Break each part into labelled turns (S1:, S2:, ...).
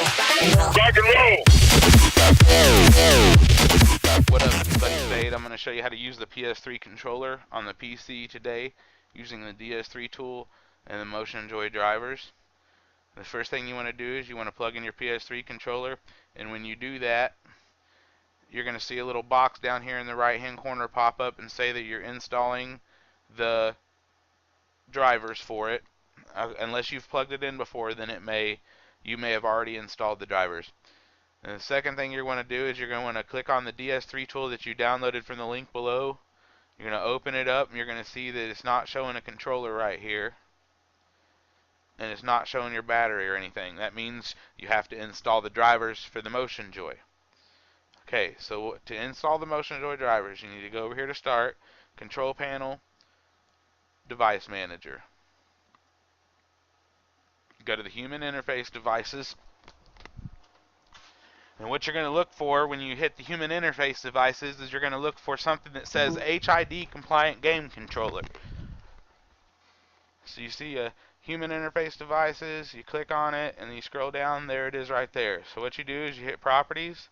S1: Rock and roll!
S2: What up, everybody? Today I'm going to show you how to use the PS3 controller on the PC today using the Ds3 tool and the Motionjoy drivers. The first thing you want to do is you want to plug in your PS3 controller, and when you do that, you're going to see a little box down here in the right hand corner pop up and say that you're installing the drivers for it. Unless you've plugged it in before, then you may have already installed the drivers. And the second thing you're going to do is you're going to want to click on the Ds3 tool that you downloaded from the link below. You're going to open it up and you're going to see that it's not showing a controller right here. And it's not showing your battery or anything. That means you have to install the drivers for the Motionjoy. Okay, so to install the Motionjoy drivers, you need to go over here to Start, Control Panel, Device Manager. Go to the Human Interface Devices. And what you're going to look for when you hit the human interface devices is you're going to look for something that says HID compliant game controller. So you see a human interface devices, you click on it, and you scroll down, there it is right there. So what you do is you hit properties,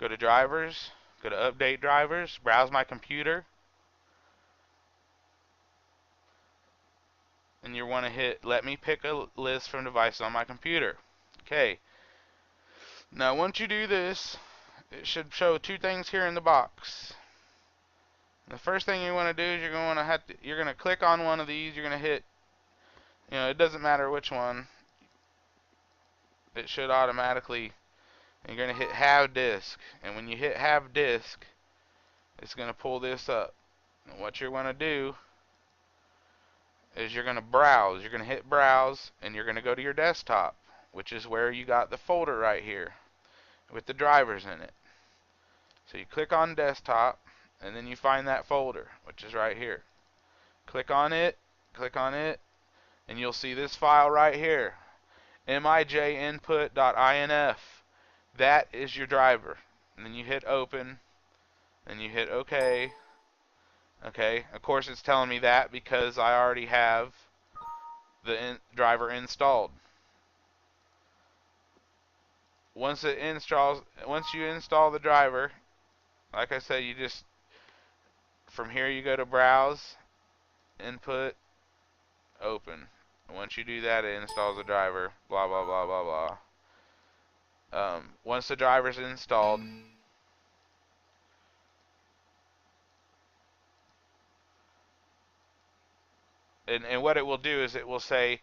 S2: go to drivers, go to update drivers, browse my computer, and you want to hit let me pick a list from devices on my computer. Okay. Now once you do this, it should show two things here in the box. The first thing you want to do is you're going to click on one of these. You're going to hit, it doesn't matter which one. It should automatically. And you're going to hit Have Disk, and when you hit Have Disk, it's going to pull this up. And what you're going to do is you're going to browse. You're going to hit Browse, and you're going to go to your desktop, which is where you got the folder right here with the drivers in it. So you click on Desktop, and then you find that folder, which is right here. Click on it, and you'll see this file right here, mijinput.inf. That is your driver. And then you hit Open, and you hit OK. Okay, of course it's telling me that because I already have the driver installed. Once you install the driver, like I said, from here you go to Browse, Input, Open. Once you do that, it installs the driver, blah blah blah blah blah. Once the driver's installed, and what it will do is it will say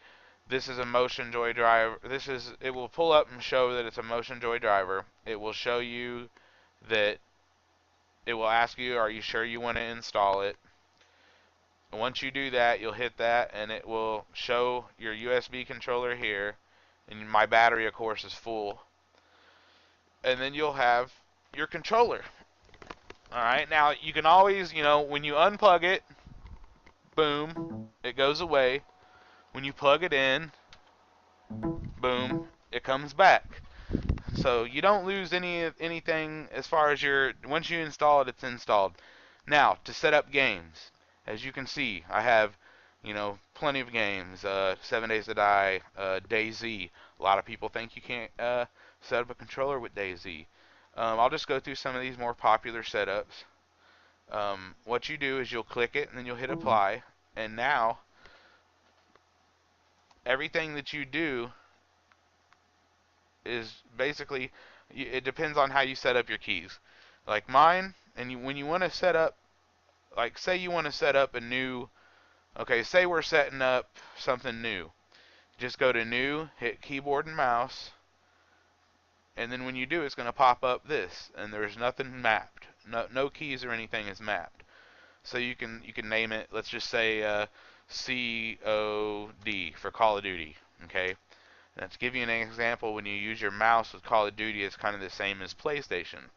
S2: this is a Motionjoy driver. It will pull up and show that it's a Motionjoy driver. It will show you that it will ask you, are you sure you want to install it? And once you do that, you'll hit that and it will show your USB controller here, and my battery of course is full. And then you'll have your controller. Alright, now you can always, when you unplug it, boom, it goes away. When you plug it in, boom, it comes back. So you don't lose anything as far as once you install it, it's installed. Now, to set up games, as you can see, I have, plenty of games. 7 Days to Die, Ds3. A lot of people think you can't set up a controller with Ds3. I'll just go through some of these more popular setups. What you do is you'll click it and then you'll hit apply, and now everything that you do is basically, it depends on how you set up your keys. Like mine, and when you want to set up, like say you want to set up a new, okay, say we're setting up something new. Just go to New, hit Keyboard and Mouse, and then when you do, it's going to pop up this, and there's nothing mapped. No keys or anything is mapped. So you can name it, let's just say COD for Call of Duty, okay? And to give you an example, when you use your mouse with Call of Duty, it's kind of the same as PlayStation.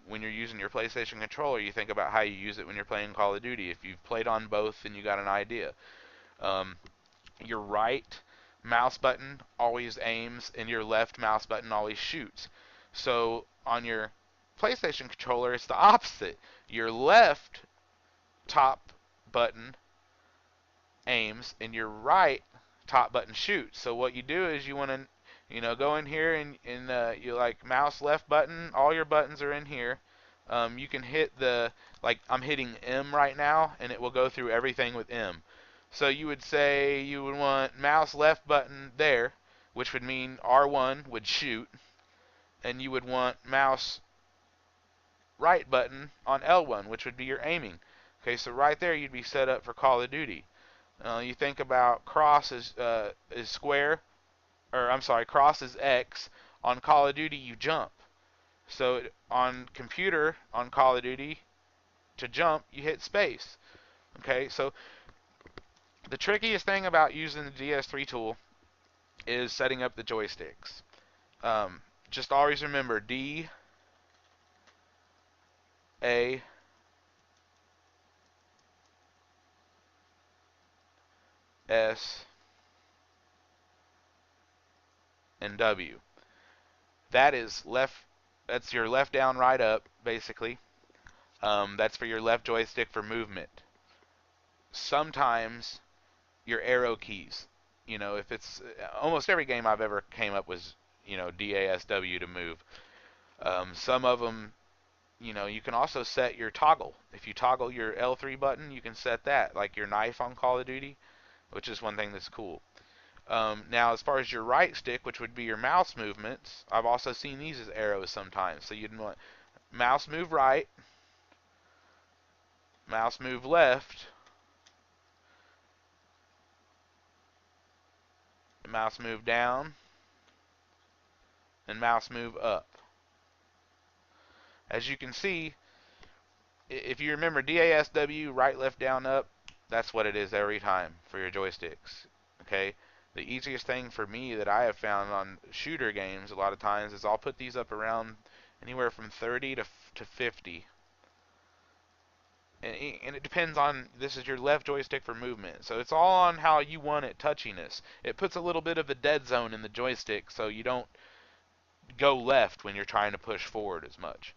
S2: When you're using your PlayStation controller, you think about how you use it when you're playing Call of Duty. If you've played on both, then you got an idea. Your right mouse button always aims, and your left mouse button always shoots. So on your PlayStation controller, it's the opposite. Your left top button aims, and your right top button shoots. So what you do is you want to Go in here and you like mouse left button. All your buttons are in here. You can hit like I'm hitting M right now, and it will go through everything with M. So you would say you would want mouse left button there, which would mean R1 would shoot, and you would want mouse right button on L1, which would be your aiming. Okay, so right there you'd be set up for Call of Duty. You think about cross is square, or I'm sorry, cross is X. On Call of Duty, you jump. So on computer, on Call of Duty, to jump, you hit space. Okay, so the trickiest thing about using the DS3 tool is setting up the joysticks. Just always remember D, A, S, and W. That is left. That's your left down, right up, basically. That's for your left joystick for movement. Sometimes your arrow keys. If it's almost every game I've ever came up was DASW to move. Some of them, you can also set your toggle. If you toggle your L3 button, you can set that, like your knife on Call of Duty, which is one thing that's cool. Now, as far as your right stick, which would be your mouse movements, I've also seen these as arrows sometimes. So you'd want mouse move right, mouse move left, mouse move down, and mouse move up. As you can see, if you remember DASW, right, left, down, up, that's what it is every time for your joysticks. Okay? The easiest thing for me that I have found on shooter games a lot of times is I'll put these up around anywhere from 30 to 50. And it depends on, this is your left joystick for movement. So it's all on how you want it touchiness. It puts a little bit of a dead zone in the joystick so you don't go left when you're trying to push forward as much.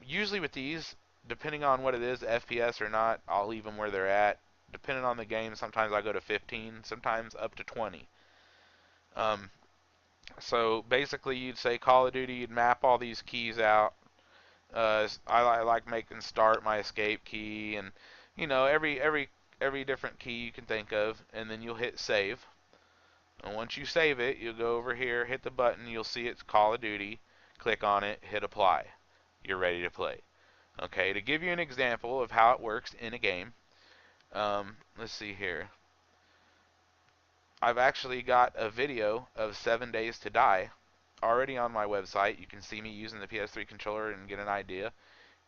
S2: Usually with these, depending on what it is, FPS or not, I'll leave them where they're at. Depending on the game, sometimes I go to 15, sometimes up to 20. Um, so basically, you'd say Call of Duty, you'd map all these keys out. I like making start my escape key, and every different key you can think of, and then you'll hit save. And once you save it, you'll go over here, hit the button, you'll see it's Call of Duty. Click on it, hit apply. You're ready to play. Okay, to give you an example of how it works in a game, let's see here. I've actually got a video of 7 Days to Die already on my website. You can see me using the PS3 controller and get an idea.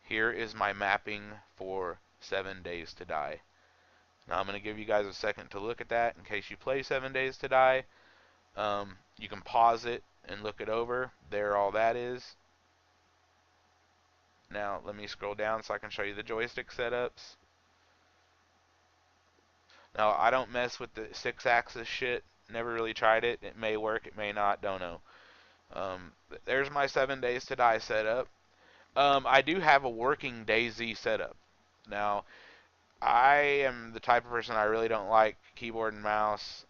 S2: Here is my mapping for 7 Days to Die. Now I'm going to give you guys a second to look at that in case you play 7 Days to Die. You can pause it and look it over. There all that is. Now let me scroll down so I can show you the joystick setups. Now I don't mess with the 6-axis shit. Never really tried it. It may work, it may not, don't know. There's my 7 Days to Die setup. I do have a working DayZ setup. Now, I am the type of person I really don't like keyboard and mouse.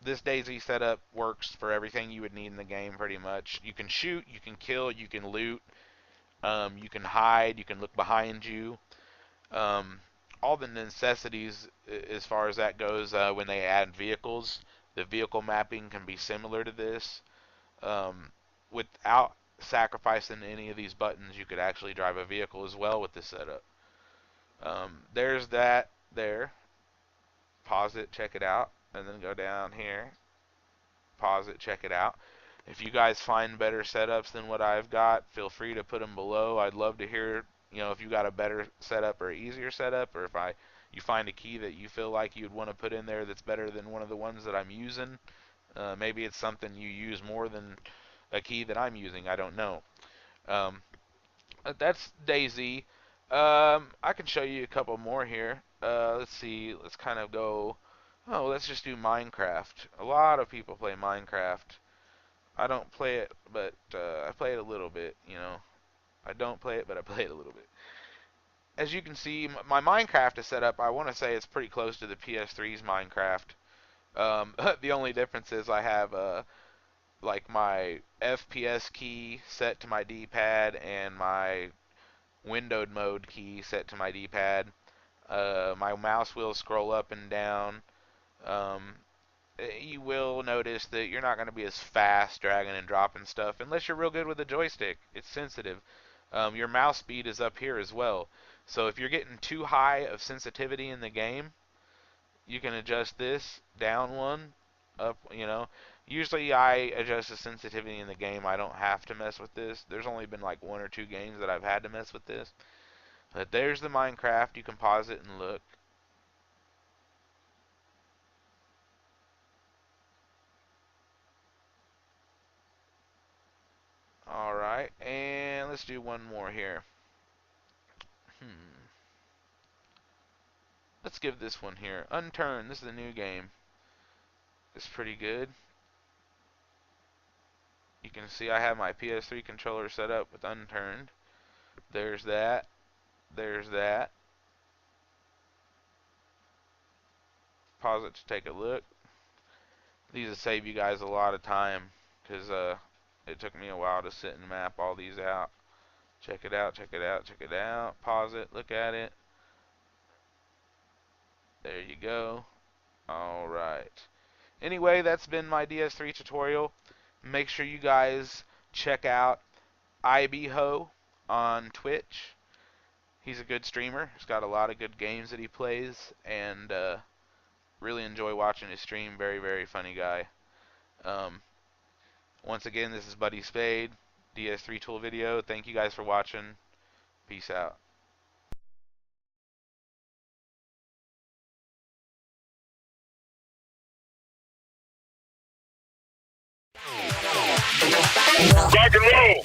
S2: This DayZ setup works for everything you would need in the game pretty much. You can shoot, you can kill, you can loot, you can hide, you can look behind you. All the necessities as far as that goes, when they add vehicles, the vehicle mapping can be similar to this. Without sacrificing any of these buttons, you could actually drive a vehicle as well with this setup. There's that there. Pause it, check it out, and then go down here. Pause it, check it out. If you guys find better setups than what I've got, feel free to put them below. I'd love to hear, if you got a better setup or easier setup, or if you find a key that you feel like you'd want to put in there that's better than one of the ones that I'm using. Maybe it's something you use more than a key that I'm using. I don't know. That's DayZ. I can show you a couple more here. Let's see. Let's kind of go. Oh, let's just do Minecraft. A lot of people play Minecraft. I don't play it, but I play it a little bit. I don't play it, but I play it a little bit. As you can see, my Minecraft is set up. I want to say it's pretty close to the PS3's Minecraft. The only difference is I have like my FPS key set to my D-pad and my windowed mode key set to my D-pad. My mouse will scroll up and down. Um, you will notice that you're not going to be as fast dragging and dropping stuff unless you're real good with the joystick. It's sensitive. Your mouse speed is up here as well. So if you're getting too high of sensitivity in the game, you can adjust this down one, up, Usually I adjust the sensitivity in the game. I don't have to mess with this. There's only been like 1 or 2 games that I've had to mess with this. But there's the Minecraft. You can pause it and look. Alright, and let's do one more here. Let's give this one here. Unturned. This is a new game. It's pretty good. You can see I have my PS3 controller set up with Unturned. There's that. There's that. Pause it to take a look. These will save you guys a lot of time because it took me a while to sit and map all these out. Check it out, check it out, check it out. Pause it, look at it. There you go. Alright. Anyway, that's been my DS3 tutorial. Make sure you guys check out IBHO on Twitch. He's a good streamer. He's got a lot of good games that he plays, and really enjoy watching his stream. Very, very funny guy. Once again, this is Buddy Spade, DS3 Tool Video. Thank you guys for watching. Peace out.
S1: Rock and roll.